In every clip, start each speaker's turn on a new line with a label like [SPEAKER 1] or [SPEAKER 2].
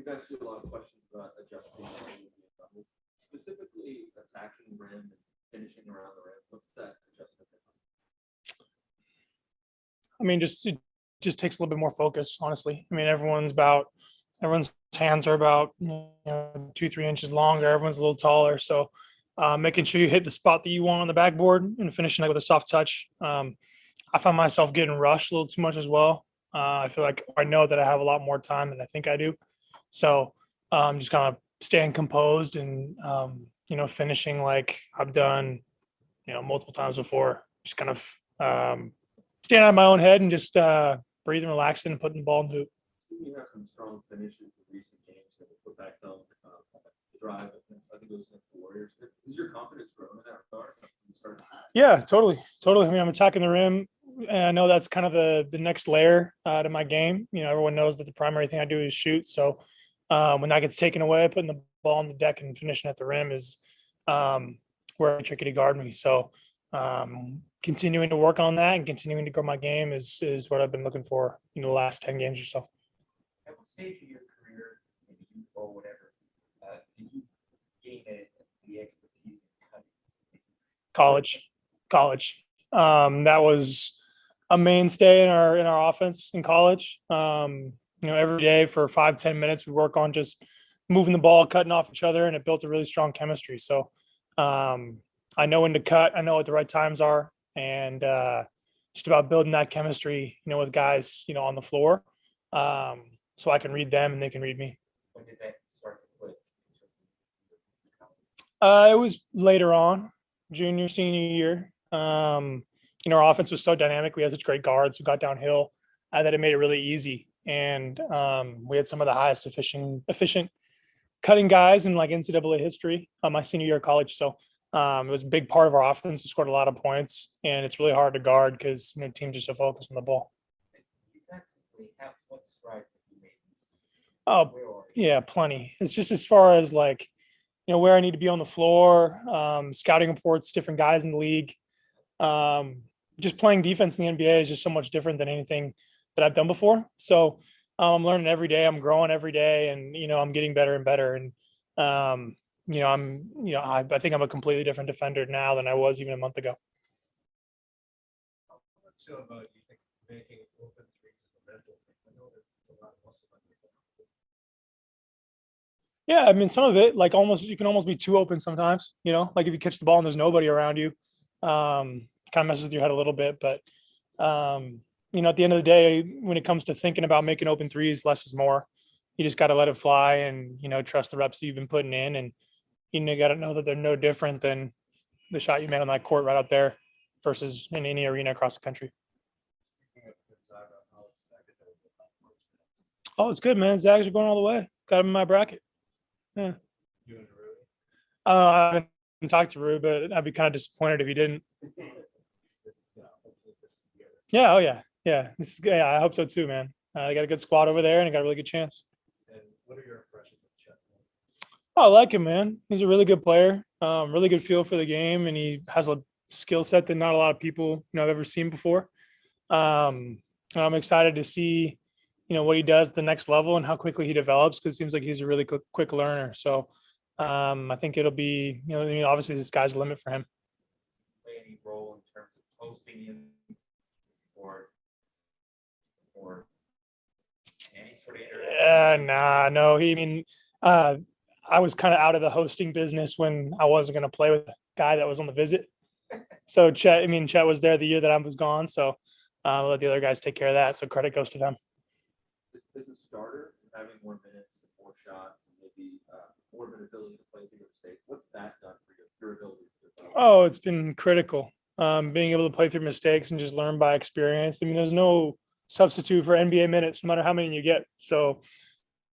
[SPEAKER 1] We've asked you a lot of questions about adjusting, specifically attacking the rim and finishing around the rim. What's that adjustment?
[SPEAKER 2] I mean, it just takes a little bit more focus, honestly. I mean, everyone's hands are about 2-3 inches longer. Everyone's a little taller, so making sure you hit the spot that you want on the backboard and finishing it with a soft touch. I find myself getting rushed a little too much as well. I feel like I know that I have a lot more time than I think I do, so just kind of staying composed and finishing like I've done multiple times before. Just kind of staying out of my own head and just breathing, relaxing, and putting the ball in the hoop.
[SPEAKER 1] You have some strong finishes in recent games that put back down the drive. I think it was against the Warriors. Is your confidence growing in that regard?
[SPEAKER 2] Yeah, totally. I mean, I'm attacking the rim, and I know that's kind of the next layer to my game. Everyone knows that the primary thing I do is shoot. So when that gets taken away, putting the ball on the deck and finishing at the rim is where it's tricky to guard me. So continuing to work on that and continuing to grow my game is what I've been looking for in the last 10 games or so.
[SPEAKER 1] At what stage of your career, maybe youth or whatever, did you gain the expertise in cutting?
[SPEAKER 2] College. That was a mainstay in our offense in college. Every day for 5-10 minutes, we work on just moving the ball, cutting off each other, and it built a really strong chemistry. So I know when to cut. I know what the right times are, and just about building that chemistry, with guys, on the floor, so I can read them and they can read me.
[SPEAKER 1] When did that start to click?
[SPEAKER 2] It was later on, junior, senior year. Our offense was so dynamic. We had such great guards who got downhill that it made it really easy. And we had some of the highest efficient cutting guys in like NCAA history my senior year of college. So it was a big part of our offense. We scored a lot of points, and it's really hard to guard because teams are so focused on the ball.
[SPEAKER 1] What strides have you made?
[SPEAKER 2] Oh, yeah, plenty. It's just as far as like, where I need to be on the floor, scouting reports, different guys in the league. Just playing defense in the NBA is just so much different than anything that I've done before. So I'm learning every day. I'm growing every day, and I'm getting better and better. And I think I'm a completely different defender now than I was even a month ago.
[SPEAKER 1] How much about you think making open threes is a mental thing? I know there's a lot of muscle on your back.
[SPEAKER 2] Yeah, I mean, some of it, like you can almost be too open sometimes. Like if you catch the ball and there's nobody around you, kind of messes with your head a little bit. But at the end of the day, when it comes to thinking about making open threes, less is more. You just got to let it fly and trust the reps that you've been putting in, and you got to know that they're no different than the shot you made on that court right out there versus in any arena across the country. Oh, it's good, man. Zags are going all the way. Got him in my bracket. Yeah.
[SPEAKER 1] You and Rui?
[SPEAKER 2] I haven't talked to Rui, but I'd be kind of disappointed if he didn't. Yeah. Oh, yeah. Yeah. I hope so too, man. I got a good squad over there, and I got a really good chance.
[SPEAKER 1] And what are your impressions of Chet?
[SPEAKER 2] Oh, I like him, man. He's a really good player. Really good feel for the game, and he has a skill set that not a lot of people I've ever seen before. And I'm excited to see what he does at the next level and how quickly he develops, because it seems like he's a really quick learner. So I think it'll be obviously the sky's the limit for him.
[SPEAKER 1] Play any role in terms of hosting him or any sort of interaction?
[SPEAKER 2] No. I was kind of out of the hosting business when I wasn't going to play with the guy that was on the visit. So Chet was there the year that I was gone. So I'll let the other guys take care of that. So credit goes to them.
[SPEAKER 1] As a starter, having more minutes, more shots, and maybe more of an ability to play through your mistakes, what's that done for your ability to develop?
[SPEAKER 2] Oh, it's been critical. Being able to play through mistakes and just learn by experience. I mean, there's no substitute for NBA minutes, no matter how many you get. So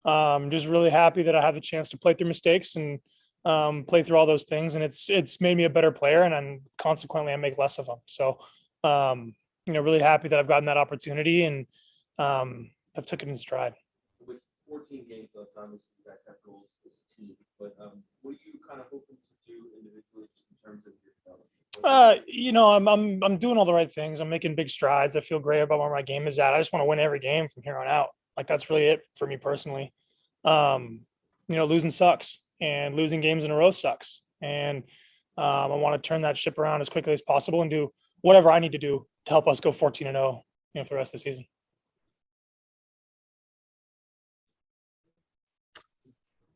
[SPEAKER 2] I'm just really happy that I have the chance to play through mistakes and play through all those things. And it's made me a better player, and consequently I make less of them. So, really happy that I've gotten that opportunity, and I've took it in stride.
[SPEAKER 1] With 14 games left, obviously you guys have goals as a team, but what are you kind of hoping to do individually just in terms of your development?
[SPEAKER 2] I'm doing all the right things. I'm making big strides. I feel great about where my game is at. I just want to win every game from here on out. Like, that's really it for me personally. losing sucks and losing games in a row sucks. And I want to turn that ship around as quickly as possible and do whatever I need to do to help us go 14-0, for the rest of the season.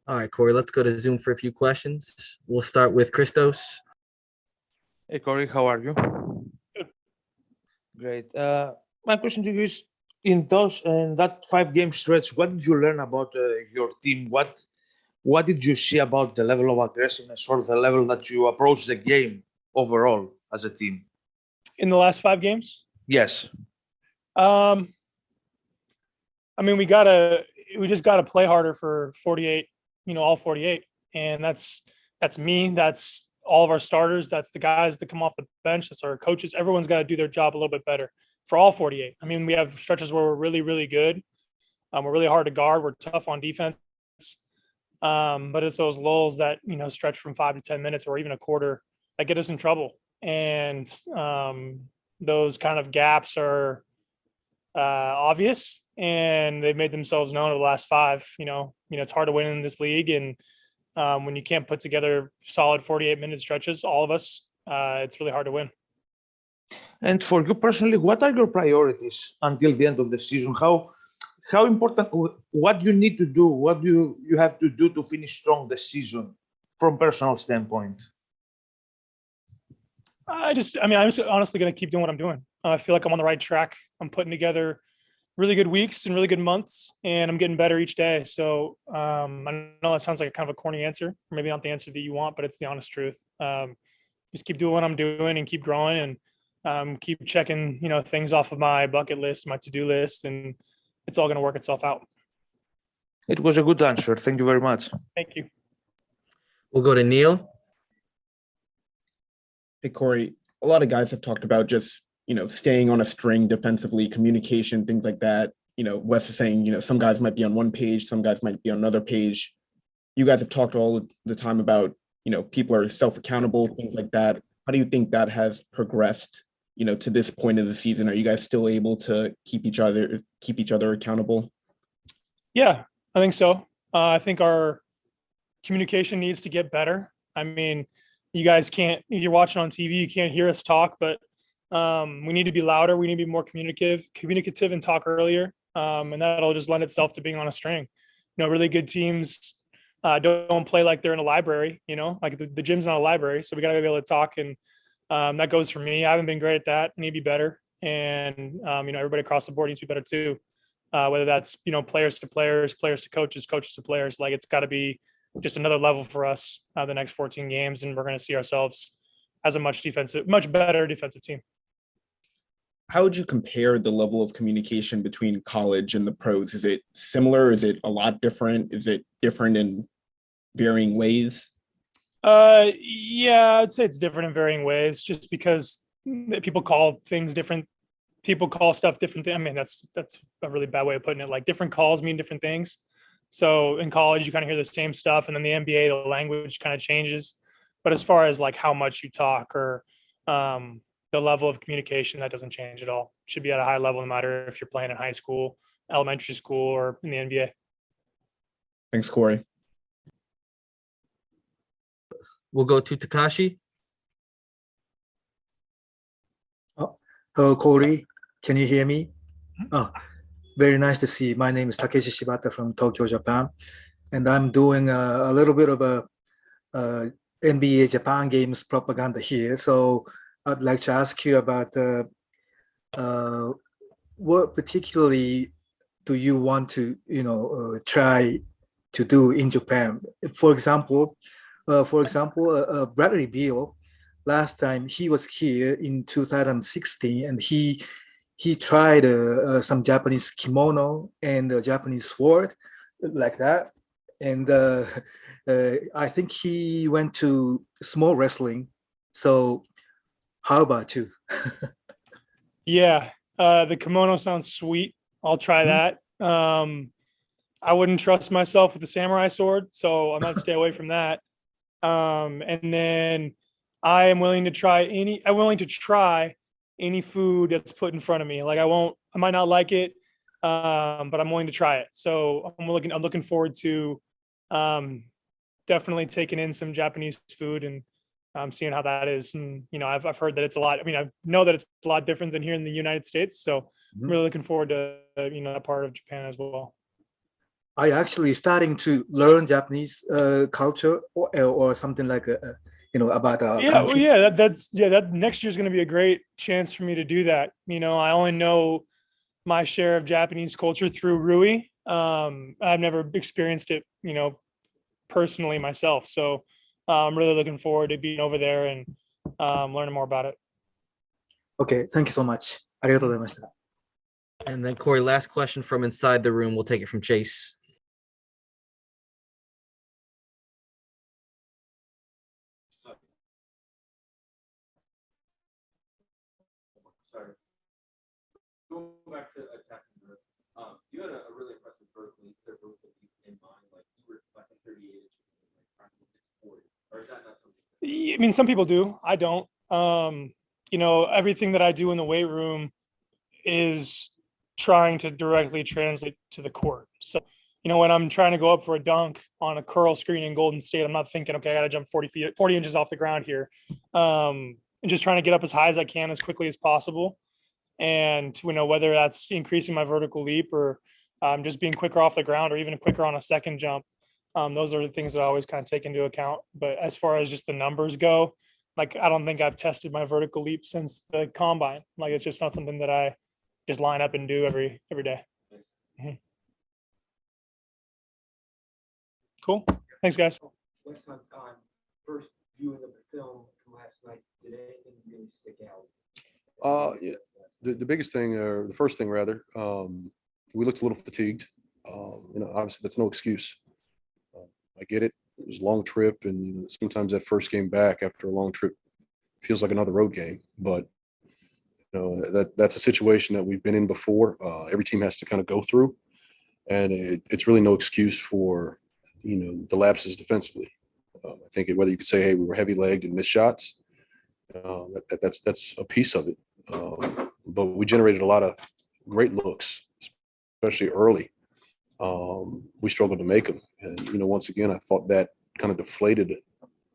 [SPEAKER 3] All right, Corey, let's go to Zoom for a few questions. We'll start with Christos.
[SPEAKER 4] Hey, Corey, how are you?
[SPEAKER 2] Good.
[SPEAKER 4] Great. My question to you is, in that 5-game stretch, what did you learn about your team? What did you see about the level of aggressiveness or the level that you approach the game overall as a team?
[SPEAKER 2] In the last 5 games?
[SPEAKER 4] Yes.
[SPEAKER 2] I mean, we just gotta play harder for 48, all 48. And that's me. That's all of our starters. That's the guys that come off the bench. That's our coaches. Everyone's got to do their job a little bit better for all 48. I mean, we have stretches where we're really, really good. We're really hard to guard. We're tough on defense. But it's those lulls that, stretch from 5 to 10 minutes or even a quarter that get us in trouble. And those kind of gaps are obvious, and they've made themselves known over the last 5. It's hard to win in this league. And when you can't put together solid 48-minute stretches, all of us, it's really hard to win.
[SPEAKER 4] And for you personally, what are your priorities until the end of the season? How important, what you need to do, what you have to do to finish strong this season from personal standpoint?
[SPEAKER 2] I'm just honestly going to keep doing what I'm doing. I feel like I'm on the right track. I'm putting together really good weeks and really good months, and I'm getting better each day. So I know that sounds like a kind of a corny answer, or maybe not the answer that you want, but it's the honest truth. Just keep doing what I'm doing and keep growing, and keep checking, things off of my bucket list, my to-do list, and it's all going to work itself out.
[SPEAKER 4] It was a good answer. Thank you very much.
[SPEAKER 2] Thank you.
[SPEAKER 3] We'll go to Neil.
[SPEAKER 5] Hey, Corey, a lot of guys have talked about just, staying on a string defensively, communication, things like that. Wes is saying, some guys might be on one page, some guys might be on another page. You guys have talked all the time about, people are self-accountable, things like that. How do you think that has progressed, to this point of the season? Are you guys still able to keep each other accountable?
[SPEAKER 2] Yeah, I think so. I think our communication needs to get better. I mean, you guys can't, if you're watching on TV, you can't hear us talk, but we need to be louder. We need to be more communicative and talk earlier. And that'll just lend itself to being on a string. Really good teams don't play like they're in a library, like the gym's not a library. So we got to be able to talk. And that goes for me. I haven't been great at that. I need to be better. And, everybody across the board needs to be better too. Whether that's, players to players, players to coaches, coaches to players. Like, it's got to be just another level for us the next 14 games. And we're going to see ourselves as a much better defensive team.
[SPEAKER 5] How would you compare the level of communication between college and the pros? Is it similar? Is it a lot different? Is it different in varying ways?
[SPEAKER 2] Yeah, I'd say it's different in varying ways, just because people call things different. People call stuff different. I mean, that's a really bad way of putting it. Like, different calls mean different things. So in college, you kind of hear the same stuff, and then the NBA, the language kind of changes. But as far as like how much you talk or the level of communication, that doesn't change at all. It should be at a high level, no matter if you're playing in high school, elementary school, or in the NBA.
[SPEAKER 5] Thanks, Corey.
[SPEAKER 3] We'll go to Takashi.
[SPEAKER 6] Hello, Corey. Can you hear me? Oh, very nice to see you. My name is Takeshi Shibata from Tokyo, Japan. And I'm doing a little bit of a NBA Japan games propaganda here. So I'd like to ask you about what particularly do you want to, try to do in Japan? For example, Bradley Beal, last time he was here in 2016, and he tried some Japanese kimono and a Japanese sword like that. And I think he went to small wrestling. So how about you?
[SPEAKER 2] Yeah, the kimono sounds sweet. I'll try that. I wouldn't trust myself with the samurai sword, so I might stay away from that. And then I'm willing to try any food that's put in front of me. Like, I might not like it. but I'm willing to try it. So I'm looking forward to definitely taking in some Japanese food and seeing how that is. And I've heard that it's a lot. I mean, I know that it's a lot different than here in the United States. So I'm really looking forward to that part of Japan as well.
[SPEAKER 6] Are you actually starting to learn Japanese culture or something like about our
[SPEAKER 2] Yeah, well,
[SPEAKER 6] country?
[SPEAKER 2] yeah, that next year is going to be a great chance for me to do that. I only know my share of Japanese culture through Rui. I've never experienced it, personally myself. So I'm really looking forward to being over there and learning more about it.
[SPEAKER 6] Okay, thank you so much. ありがとうございました。
[SPEAKER 3] And then Corey, last question from inside the room. We'll take it from Chase.
[SPEAKER 1] Sorry. Going back to attacking her, you had a really impressive vertical leap in mind. Like you were, I think, 38 inches, like trying to get to 40. Or is that not something?
[SPEAKER 2] I mean, some people do. I don't. Everything that I do in the weight room is trying to directly translate to the court. So, when I'm trying to go up for a dunk on a curl screen in Golden State, I'm not thinking, okay, I got to jump 40 inches off the ground here. And just trying to get up as high as I can as quickly as possible. And, whether that's increasing my vertical leap or just being quicker off the ground or even quicker on a second jump, those are the things that I always kind of take into account. But as far as just the numbers go, like, I don't think I've tested my vertical leap since the combine. Like, it's just not something that I just line up and do every day. Mm-hmm. Cool. Thanks, guys.
[SPEAKER 7] Wes, on first viewing of the film from last night, did anything really stick out?
[SPEAKER 8] Yeah, the biggest thing, or the first thing rather, we looked a little fatigued. Obviously that's no excuse. I get it. It was a long trip, and sometimes that first game back after a long trip feels like another road game. But that's a situation that we've been in before. Every team has to kind of go through, and it's really no excuse for the lapses defensively. I think whether you could say, hey, we were heavy-legged and missed shots, that's a piece of it. But we generated a lot of great looks, especially early. We struggled to make them, and once again, I thought that kind of deflated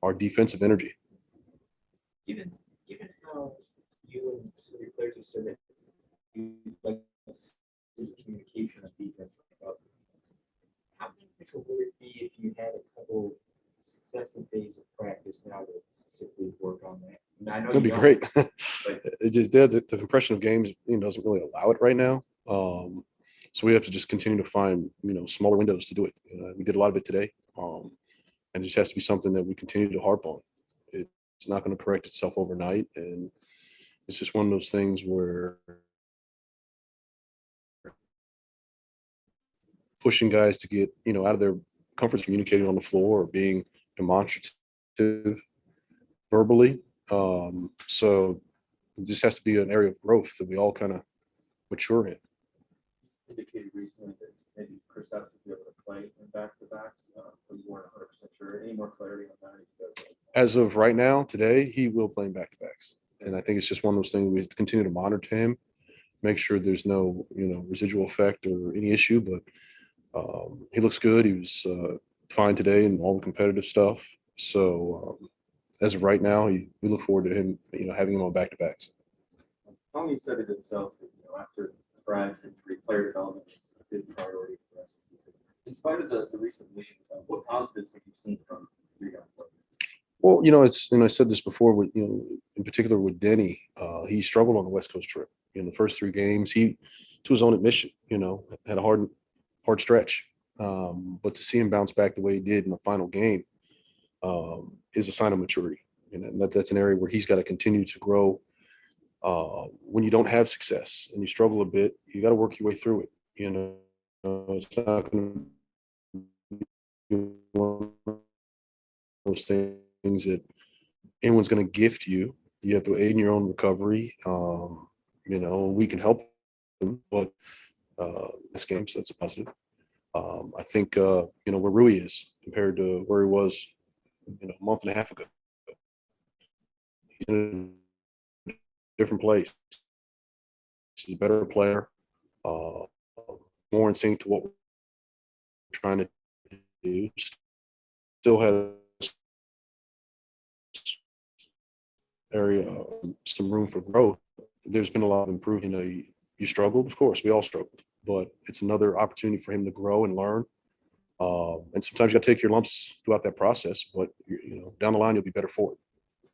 [SPEAKER 8] our defensive energy.
[SPEAKER 7] Given how you and some of your players have said that you like the communication of defense, how beneficial would it be if you had a couple successive days of practice now to specifically work on that? I know
[SPEAKER 8] It'd be great. It just the compression of games doesn't really allow it right now. So we have to just continue to find smaller windows to do it. We did a lot of it today, and it just has to be something that we continue to harp on. It's not going to correct itself overnight, and it's just one of those things where pushing guys to get out of their comfort zone, communicating on the floor or being demonstrative verbally. So it just has to be an area of growth that we all kind of mature in.
[SPEAKER 1] Indicated recently that maybe Kristaps would be able to play in back-to-backs, but you weren't 100% sure. Any more clarity on that?
[SPEAKER 8] As of right now, today, he will play in back-to-backs. And I think it's just one of those things we continue to monitor him, make sure there's no, residual effect or any issue. But he looks good. He was fine today in all the competitive stuff. So as of right now, we look forward to him, having him on back-to-backs.
[SPEAKER 1] Tommy said it himself, after Brad's injury, player development is a big priority for us this season. In spite of the recent mission, what positives have you seen from your young players?
[SPEAKER 8] Well, I said this before with, in particular with Denny, he struggled on the West Coast trip. In the first 3 games, he, to his own admission, had a hard stretch. But to see him bounce back the way he did in the final game is a sign of maturity. And that's an area where he's got to continue to grow. When you don't have success and you struggle a bit, you got to work your way through it. It's not going to be one of those things that anyone's going to gift you. You have to aid in your own recovery. We can help them, but this game, so that's a positive. I think where Rui is compared to where he was, a month and a half ago. He's in a different place. He's a better player. more in sync to what we're trying to do. Still has area, some room for growth. There's been a lot of improvement. You struggled, of course, we all struggled, but it's another opportunity for him to grow and learn. And sometimes you got to take your lumps throughout that process, but down the line you'll be better for it.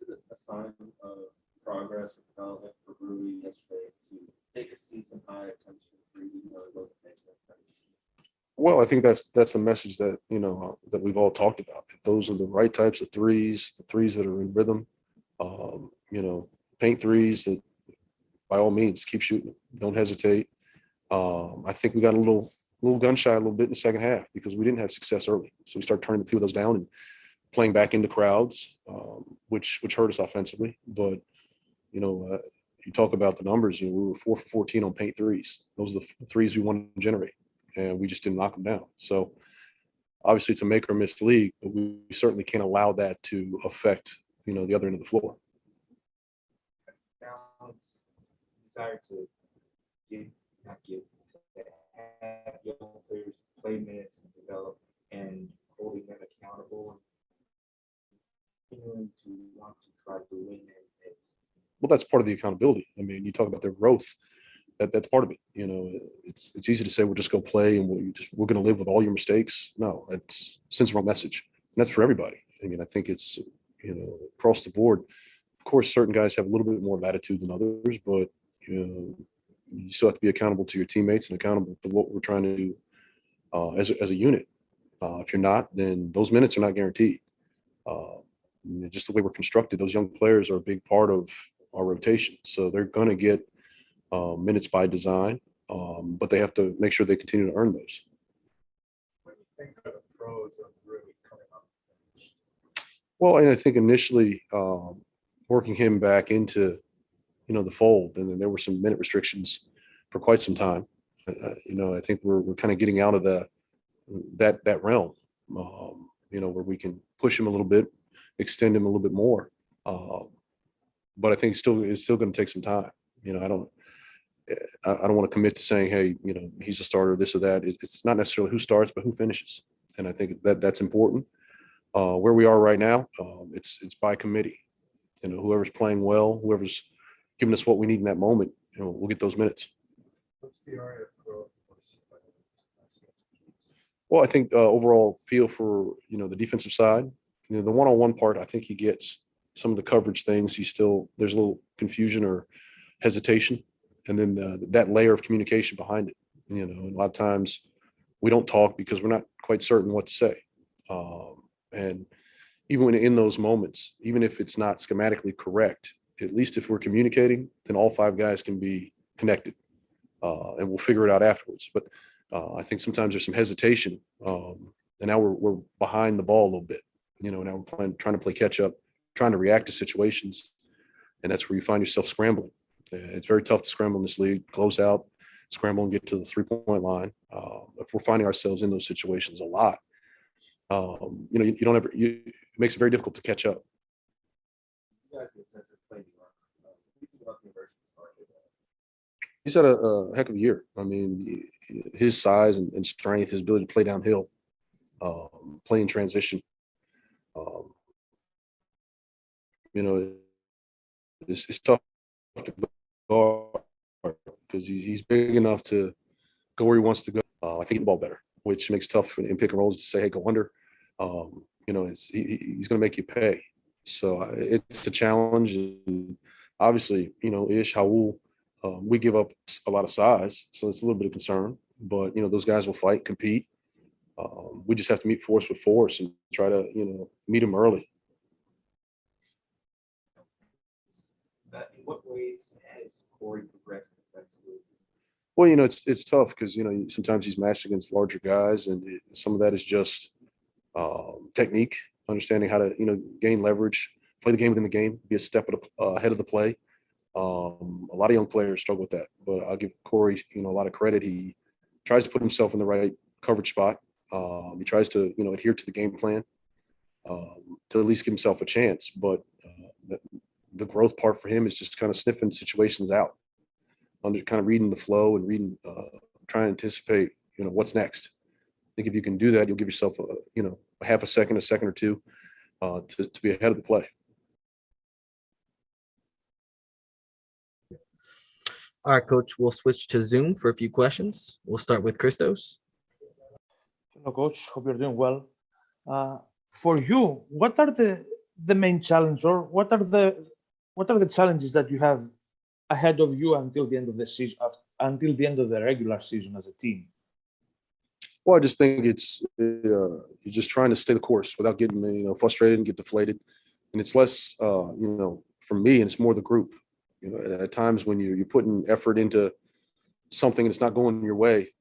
[SPEAKER 1] Is it a sign of progress or development for Rui yesterday to take a season high attempts from three, even though it wasn't making that time?
[SPEAKER 8] Well, I think that's the message that that we've all talked about. Those are the right types of threes, the threes that are in rhythm. Paint threes that, by all means, keep shooting. Don't hesitate. I think we got a little gun shy a little bit in the second half because we didn't have success early. So we started turning a few of those down and playing back into crowds, which hurt us offensively. But you talk about the numbers. We were 4 for 14 on paint threes. Those are the threes we want to generate, and we just didn't knock them down. So obviously, it's a make or miss league, but we certainly can't allow that to affect the other end of the floor.
[SPEAKER 7] Balance, desire to not give, to have young players play minutes and develop, and holding them accountable and continuing to want to try to win.
[SPEAKER 8] Well, that's part of the accountability. I mean, you talk about their growth. That's part of it. It's easy to say we'll just go play and we're going to live with all your mistakes. No, that's sends the wrong message, and that's for everybody. I mean, I think it's across the board. Of course, certain guys have a little bit more latitude than others, but you still have to be accountable to your teammates and accountable to what we're trying to do as a unit. If you're not, then those minutes are not guaranteed. Just the way we're constructed, those young players are a big part of our rotation, so they're going to get minutes by design, but they have to make sure they continue to earn those.
[SPEAKER 7] When you think of the pros of really coming up,
[SPEAKER 8] Well, and I think initially working him back into the fold, and then there were some minute restrictions for quite some time. I think we're kind of getting out of that realm, where we can push him a little bit, extend him a little bit more. But I think it's still going to take some time. I don't want to commit to saying, hey, he's a starter, this or that. It's not necessarily who starts, but who finishes. And I think that's important. Where we are right now, it's by committee. Whoever's playing well, whoever's giving us what we need in that moment, we'll get those minutes.
[SPEAKER 7] what's the area of growth?
[SPEAKER 8] Well, I think overall feel for the defensive side, the one-on-one part. I think he gets some of the coverage things. There's a little confusion or hesitation, and then that layer of communication behind it. And a lot of times we don't talk because we're not quite certain what to say. And even when in those moments, even if it's not schematically correct, at least if we're communicating, then all five guys can be connected, and we'll figure it out afterwards. But I think sometimes there's some hesitation, and now we're behind the ball a little bit. Now we're trying to play catch up, trying to react to situations, and that's where you find yourself scrambling. It's very tough to scramble in this league, close out, scramble, and get to the 3-point line. If we're finding ourselves in those situations a lot, you don't ever. It makes it very difficult to catch up.
[SPEAKER 1] You guys get a sense of playing what do you think about the emergence market?
[SPEAKER 8] He's had a heck of a year. I mean, his size and strength, his ability to play downhill, play in transition. It's tough to guard because he's big enough to go where he wants to go. I think the ball better, which makes it tough in pick and rolls to say, hey, go under. He's going to make you pay. So it's a challenge. And obviously, Ish, Howell, we give up a lot of size, so it's a little bit of concern. But, those guys will fight, compete. We just have to meet force with force and try to, meet them early.
[SPEAKER 7] In what ways has Corey progressed defensively?
[SPEAKER 8] Well, it's tough because, sometimes he's matched against larger guys, and some of that is just technique, understanding how to, gain leverage, play the game within the game, be a step ahead of the play. A lot of young players struggle with that, but I'll give Corey, a lot of credit. He tries to put himself in the right coverage spot. He tries to, adhere to the game plan to at least give himself a chance. But the growth part for him is just kind of sniffing situations out, under kind of reading the flow and trying to anticipate, what's next. I think if you can do that, you'll give yourself a half a second or two to be ahead of the play.
[SPEAKER 3] All right, Coach, we'll switch to Zoom for a few questions. We'll start with Christos.
[SPEAKER 4] Hello, Coach. Hope you're doing well. For you, what are the main challenge, or what are the challenges that you have ahead of you until the end of the season, until the end of the regular season as a team?
[SPEAKER 8] Well, I just think it's you're just trying to stay the course without getting frustrated and get deflated, and it's less for me, and it's more the group. At times when you're putting effort into something and it's not going your way,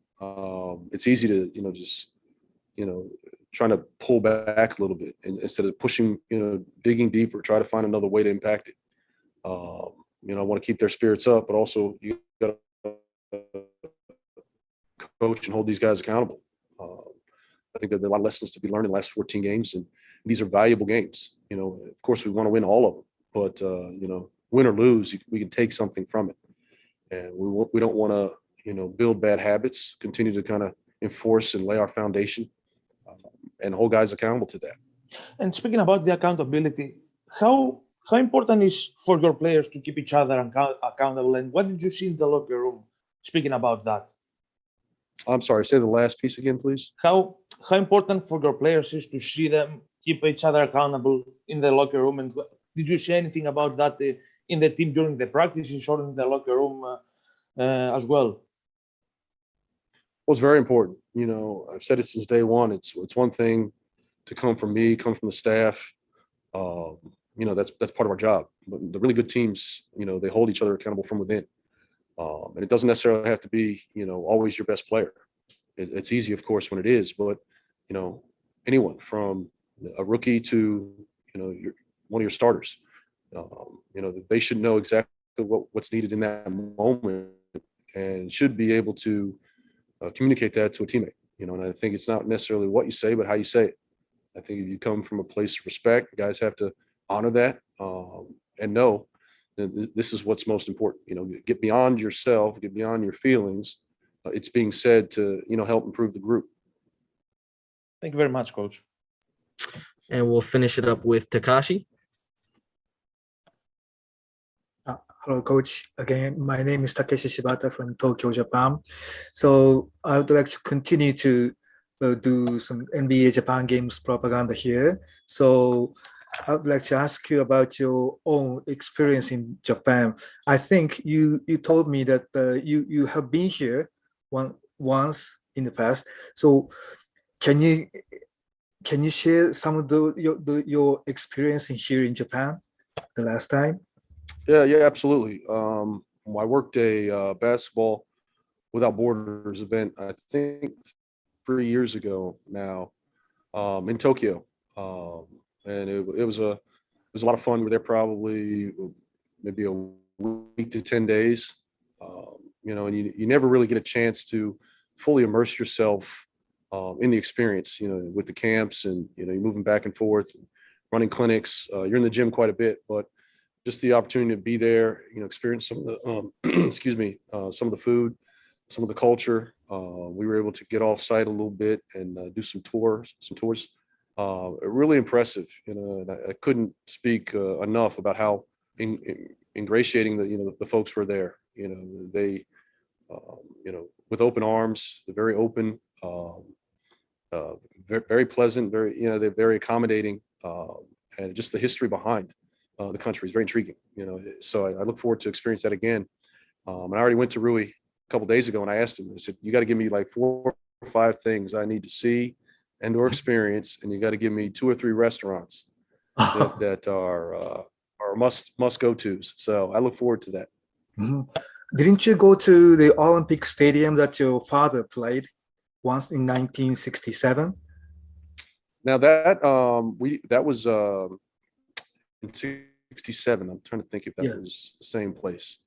[SPEAKER 8] it's easy to just trying to pull back a little bit, and instead of pushing, digging deeper, try to find another way to impact it. I want to keep their spirits up, but also you got to coach and hold these guys accountable. I think that there are a lot of lessons to be learned in the last 14 games, and these are valuable games. Of course, we want to win all of them, but win or lose, we can take something from it, and we don't want to build bad habits. Continue to kind of enforce and lay our foundation, and hold guys accountable to that.
[SPEAKER 4] And speaking about the accountability, how important is for your players to keep each other accountable? And what did you see in the locker room? Speaking about that.
[SPEAKER 8] I'm sorry, say the last piece again, please.
[SPEAKER 4] How important for your players is to see them keep each other accountable in the locker room? And did you say anything about that in the team during the practices or in the locker room as well?
[SPEAKER 8] Well, it's very important. I've said it since day one. It's one thing to come from me, come from the staff. That's part of our job. But the really good teams, they hold each other accountable from within. And it doesn't necessarily have to be, always your best player. It's easy, of course, when it is, but, anyone from a rookie to, one of your starters, they should know exactly what's needed in that moment and should be able to communicate that to a teammate, and I think it's not necessarily what you say, but how you say it. I think if you come from a place of respect, guys have to honor that and know that this is what's most important. Get beyond yourself, get beyond your feelings. It's being said to, help improve the group.
[SPEAKER 4] Thank you very much, Coach.
[SPEAKER 3] And we'll finish it up with Takashi.
[SPEAKER 6] Hello, Coach. Again, my name is Takeshi Shibata from Tokyo, Japan. So I would like to continue to do some NBA Japan games propaganda here. So I would like to ask you about your own experience in Japan. I think you told me that you have been here once in the past. So can you share some of your experience here in Japan the last time?
[SPEAKER 8] Yeah, absolutely. I worked a basketball without borders event, I think 3 years ago now, in Tokyo. And it was a lot of fun. We were there probably maybe a week to 10 days, and you never really get a chance to fully immerse yourself in the experience, with the camps and, you're moving back and forth, running clinics. You're in the gym quite a bit, but just the opportunity to be there, experience some of the, some of the food, some of the culture. We were able to get off site a little bit and do some tours. Really impressive, and I couldn't speak enough about how ingratiating the folks were there. They, with open arms, they're very open, very, very pleasant, they're very accommodating, and just the history behind the country is very intriguing. So I look forward to experience that again. And I already went to Rui a couple of days ago, and I asked him. I said, "You got to give me like 4 or 5 things I need to see and/or experience, and you got to give me 2 or 3 restaurants that are must go tos." So I look forward to that.
[SPEAKER 6] Mm-hmm. Didn't you go to the Olympic Stadium that your father played once in 1967?
[SPEAKER 8] Now that that was in 67. I'm trying to think if that was the same place.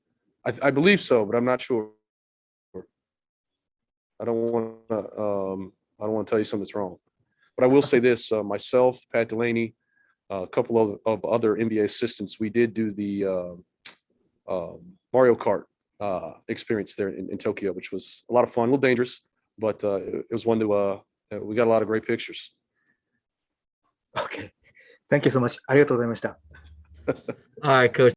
[SPEAKER 8] I believe so, but I'm not sure. I don't want to tell you something that's wrong. But I will say this: myself, Pat Delaney, a couple of other NBA assistants, we did do the Mario Kart experience there in Tokyo, which was a lot of fun, a little dangerous, but it was one to we got a lot of great pictures.
[SPEAKER 6] Okay. Thank you so much. ありがとうございました。
[SPEAKER 3] All right, coach.